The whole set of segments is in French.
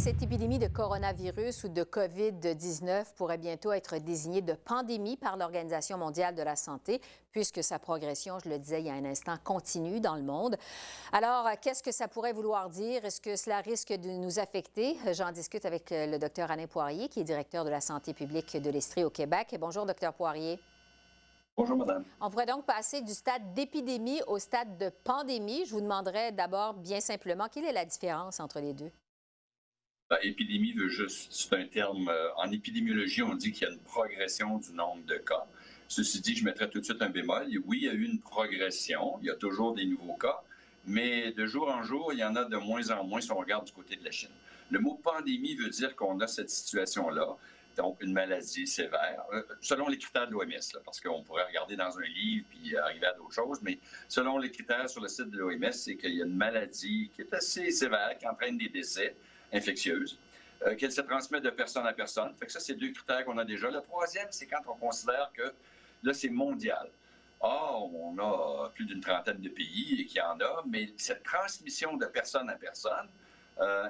cette épidémie de coronavirus ou de COVID-19 pourrait bientôt être désignée de pandémie par l'Organisation mondiale de la santé, puisque sa progression, je le disais il y a un instant, continue dans le monde. Alors, qu'est-ce que ça pourrait vouloir dire? Est-ce que cela risque de nous affecter? J'en discute avec le Dr Alain Poirier, qui est directeur de la santé publique de l'Estrie au Québec. Bonjour, Dr Poirier. Bonjour, madame. On pourrait donc passer du stade d'épidémie au stade de pandémie. Je vous demanderais d'abord, bien simplement, quelle est la différence entre les deux? Épidémie veut juste, c'est un terme, en épidémiologie, on dit qu'il y a une progression du nombre de cas. Ceci dit, je mettrais tout de suite un bémol. Oui, il y a eu une progression, il y a toujours des nouveaux cas, mais de jour en jour, il y en a de moins en moins si on regarde du côté de la Chine. Le mot pandémie veut dire qu'on a cette situation-là, donc une maladie sévère, selon les critères de l'OMS, parce qu'on pourrait regarder dans un livre puis arriver à d'autres choses, mais selon les critères sur le site de l'OMS, c'est qu'il y a une maladie qui est assez sévère, qui entraîne des décès infectieuses, qu'elle se transmet de personne à personne. Fait que ça, c'est deux critères qu'on a déjà. Le troisième, c'est quand on considère que là, c'est mondial. Or, on a plus d'une trentaine de pays qui en a, mais cette transmission de personne à personne,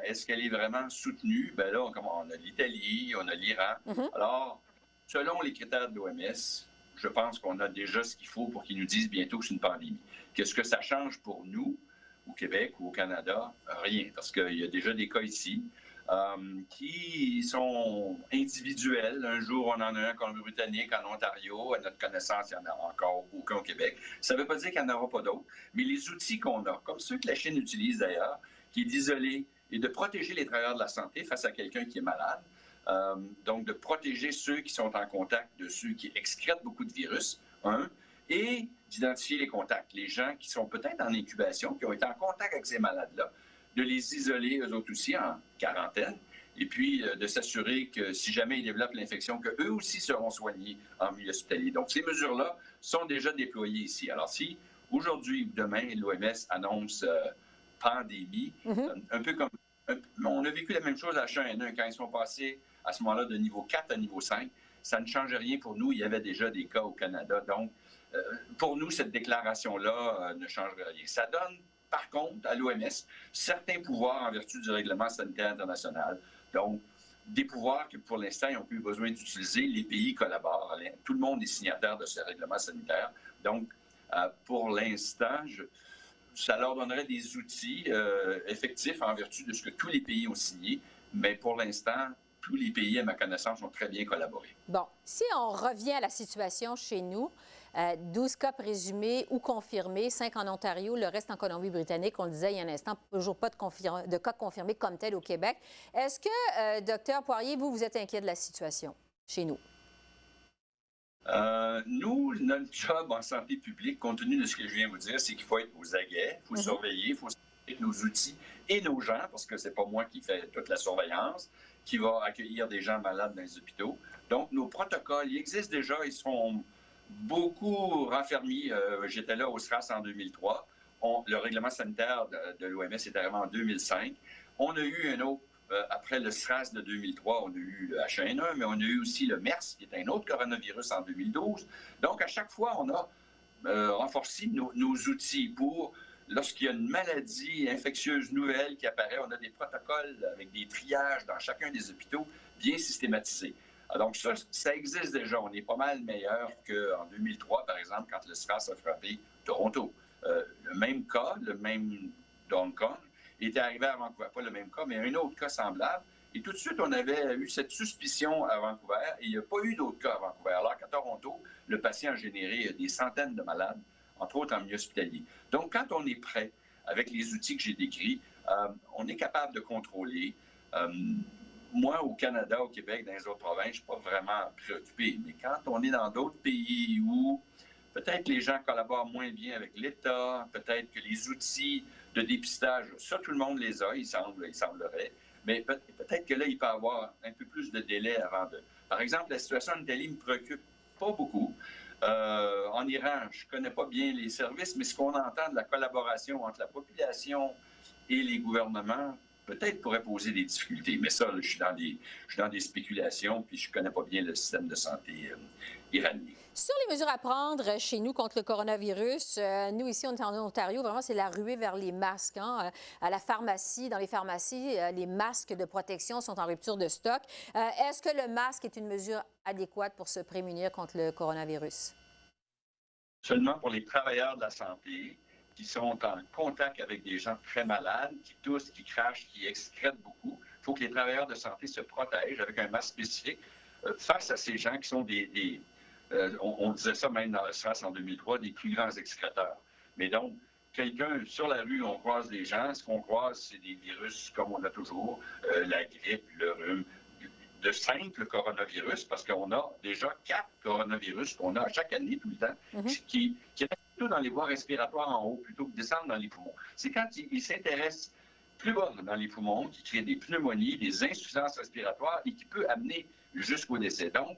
est-ce qu'elle est vraiment soutenue? Bien là, on a l'Italie, on a l'Iran. Alors, selon les critères de l'OMS, je pense qu'on a déjà ce qu'il faut pour qu'ils nous disent bientôt que c'est une pandémie. Qu'est-ce que ça change pour nous, au Québec ou au Canada? Rien, parce qu'il y a déjà des cas ici qui sont individuels. Un jour, on en a un en Colombie-Britannique, en Ontario. À notre connaissance, il n'y en a encore aucun au Québec. Ça ne veut pas dire qu'il n'y en aura pas d'autres, mais les outils qu'on a, comme ceux que la Chine utilise d'ailleurs, qui est d'isoler et de protéger les travailleurs de la santé face à quelqu'un qui est malade, donc de protéger ceux qui sont en contact de ceux qui excrètent beaucoup de virus, et d'identifier les contacts, les gens qui sont peut-être en incubation, qui ont été en contact avec ces malades-là, de les isoler, eux autres aussi, en quarantaine, et puis de s'assurer que si jamais ils développent l'infection, qu'eux aussi seront soignés en milieu hospitalier. Donc, ces mesures-là sont déjà déployées ici. Alors, si aujourd'hui ou demain, l'OMS annonce pandémie, un peu comme... on a vécu la même chose à H1N1 quand ils sont passés à ce moment-là de niveau 4 à niveau 5. Ça ne change rien pour nous. Il y avait déjà des cas au Canada. Donc, pour nous, cette déclaration-là ne change rien. Ça donne, par contre, à l'OMS, certains pouvoirs en vertu du règlement sanitaire international. Donc, des pouvoirs que, pour l'instant, ils n'ont plus besoin d'utiliser. Les pays collaborent. Tout le monde est signataire de ce règlement sanitaire. Donc, pour l'instant, ça leur donnerait des outils effectifs en vertu de ce que tous les pays ont signé. Mais pour l'instant, tous les pays, à ma connaissance, ont très bien collaboré. Bon, si on revient à la situation chez nous, 12 cas présumés ou confirmés, 5 en Ontario, le reste en Colombie-Britannique. On le disait il y a un instant, toujours pas de cas confirmés comme tel au Québec. Est-ce que, Dr Poirier, vous êtes inquiet de la situation chez nous? Nous, notre job en santé publique, compte tenu de ce que je viens de vous dire, c'est qu'il faut être aux aguets, il faut surveiller, il faut surveiller nos outils et nos gens, parce que c'est pas moi qui fais toute la surveillance, qui va accueillir des gens malades dans les hôpitaux. Donc, nos protocoles, ils existent déjà, ils sont beaucoup raffermis. J'étais là au SRAS en 2003. Le règlement sanitaire de l'OMS est arrivé en 2005. On a eu un autre, après le SRAS de 2003, on a eu le H1N1, mais on a eu aussi le MERS, qui est un autre coronavirus en 2012. Donc, à chaque fois, on a renforcé nos outils pour, lorsqu'il y a une maladie infectieuse nouvelle qui apparaît, on a des protocoles avec des triages dans chacun des hôpitaux bien systématisés. Donc ça existe déjà. On est pas mal meilleur qu'en 2003, par exemple, quand le SRAS a frappé Toronto. Le même cas, le même Hong Kong, était arrivé à Vancouver. Pas le même cas, mais un autre cas semblable. Et tout de suite, on avait eu cette suspicion à Vancouver et il n'y a pas eu d'autres cas à Vancouver. Alors qu'à Toronto, le patient a généré des centaines de malades, entre autres en milieu hospitalier. Donc, quand on est prêt, avec les outils que j'ai décrits, on est capable de contrôler. Moi, au Canada, au Québec, dans les autres provinces, je ne suis pas vraiment préoccupé. Mais quand on est dans d'autres pays où peut-être les gens collaborent moins bien avec l'État, peut-être que les outils de dépistage, ça, tout le monde les a, il semblerait. Mais peut-être que là, il peut y avoir un peu plus de délai avant de... Par exemple, la situation en Italie ne me préoccupe pas beaucoup. En Iran, je ne connais pas bien les services, mais ce qu'on entend de la collaboration entre la population et les gouvernements, peut-être pourrait poser des difficultés. Mais ça, là, je suis dans des spéculations, puis je ne connais pas bien le système de santé iranien. Sur les mesures à prendre chez nous contre le coronavirus, nous ici, on est en Ontario, vraiment, c'est la ruée vers les masques. Hein. À la pharmacie, dans les pharmacies, les masques de protection sont en rupture de stock. Est-ce que le masque est une mesure adéquate pour se prémunir contre le coronavirus? Seulement pour les travailleurs de la santé qui sont en contact avec des gens très malades, qui toussent, qui crachent, qui excrètent beaucoup. Il faut que les travailleurs de santé se protègent avec un masque spécifique face à ces gens qui sont on disait ça même dans le SRAS en 2003, des plus grands excréteurs. Mais donc, quelqu'un sur la rue, on croise des gens, ce qu'on croise, c'est des virus comme on a toujours, la grippe, le rhume, de simples coronavirus, parce qu'on a déjà 4 coronavirus qu'on a chaque année, tout le temps, qui est plutôt dans les voies respiratoires en haut, plutôt que descendre dans les poumons. C'est quand ils s'intéressent plus bas dans les poumons, qui créent des pneumonies, des insuffisances respiratoires et qui peut amener jusqu'au décès. Donc,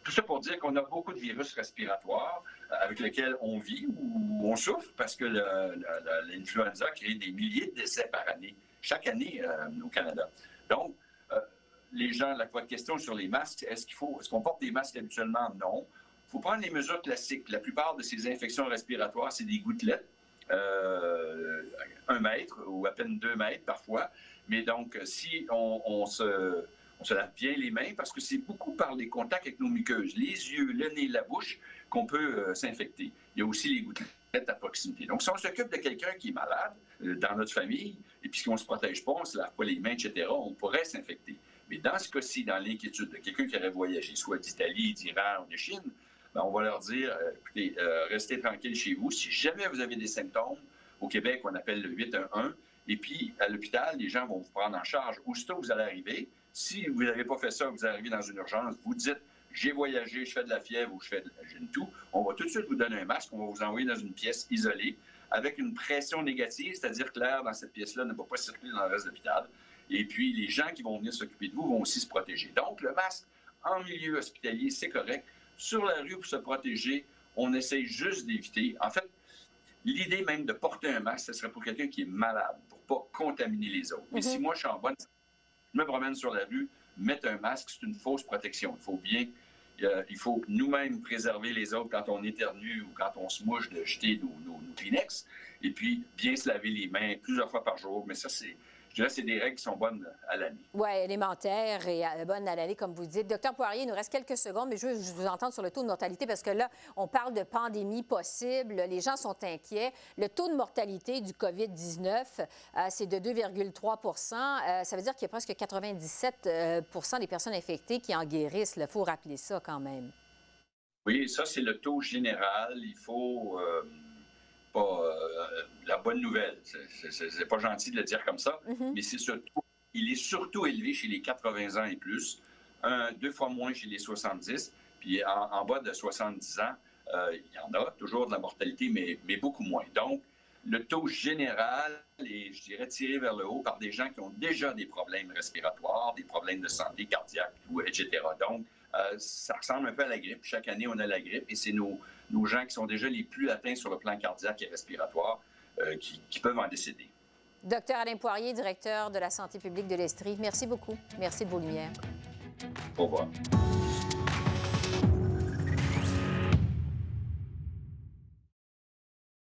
tout ça pour dire qu'on a beaucoup de virus respiratoires avec lesquels on vit ou on souffre parce que l'influenza crée des milliers de décès par année, chaque année au Canada. Donc, les gens, votre question sur les masques, est-ce qu'on porte des masques habituellement? Non. Il faut prendre les mesures classiques. La plupart de ces infections respiratoires, c'est des gouttelettes, 1 mètre ou à peine 2 mètres parfois. Mais donc, si on se lave bien les mains parce que c'est beaucoup par les contacts avec nos muqueuses, les yeux, le nez, la bouche, qu'on peut s'infecter. Il y a aussi les gouttelettes à proximité. Donc, si on s'occupe de quelqu'un qui est malade dans notre famille, et puis si on ne se protège pas, on ne se lave pas les mains, etc., on pourrait s'infecter. Mais dans ce cas-ci, dans l'inquiétude de quelqu'un qui aurait voyagé, soit d'Italie, d'Iran ou de Chine, ben on va leur dire, écoutez, restez tranquille chez vous. Si jamais vous avez des symptômes, au Québec, on appelle le 811, et puis à l'hôpital, les gens vont vous prendre en charge. Aussitôt que vous allez arriver, si vous n'avez pas fait ça, vous arrivez dans une urgence, vous dites, j'ai voyagé, je fais de la fièvre ou j'ai une toux, on va tout de suite vous donner un masque, on va vous envoyer dans une pièce isolée avec une pression négative, c'est-à-dire que l'air dans cette pièce-là ne va pas circuler dans le reste de l'hôpital. Et puis, les gens qui vont venir s'occuper de vous vont aussi se protéger. Donc, le masque en milieu hospitalier, c'est correct. Sur la rue, pour se protéger, on essaye juste d'éviter. En fait, l'idée même de porter un masque, ce serait pour quelqu'un qui est malade, pour ne pas contaminer les autres. Mais si moi, je suis en bonne santé, je me promène sur la rue, mettre un masque, c'est une fausse protection. Il faut nous-mêmes préserver les autres quand on éternue ou quand on se mouche de jeter nos Kleenex. Et puis, bien se laver les mains plusieurs fois par jour. Mais ça, je dirais, c'est des règles qui sont bonnes à l'année. Oui, élémentaires et bonnes à l'année, comme vous dites. Docteur Poirier, il nous reste quelques secondes, mais je veux vous entendre sur le taux de mortalité parce que là, on parle de pandémie possible. Les gens sont inquiets. Le taux de mortalité du COVID-19, c'est de 2,3 Ça veut dire qu'il y a presque 97 des personnes infectées qui en guérissent. Il faut rappeler ça quand même. Oui, ça, c'est le taux général. Il faut... la bonne nouvelle. C'est pas gentil de le dire comme ça, mais il est surtout élevé chez les 80 ans et plus, 2 fois moins chez les 70, puis en bas de 70 ans, il y en a toujours de la mortalité, mais beaucoup moins. Donc, le taux général est, je dirais, tiré vers le haut par des gens qui ont déjà des problèmes respiratoires, des problèmes de santé cardiaque, etc. Donc, ça ressemble un peu à la grippe. Chaque année, on a la grippe et c'est nos gens qui sont déjà les plus atteints sur le plan cardiaque et respiratoire qui peuvent en décéder. Docteur Alain Poirier, directeur de la santé publique de l'Estrie, merci beaucoup. Merci de vos lumières. Au revoir.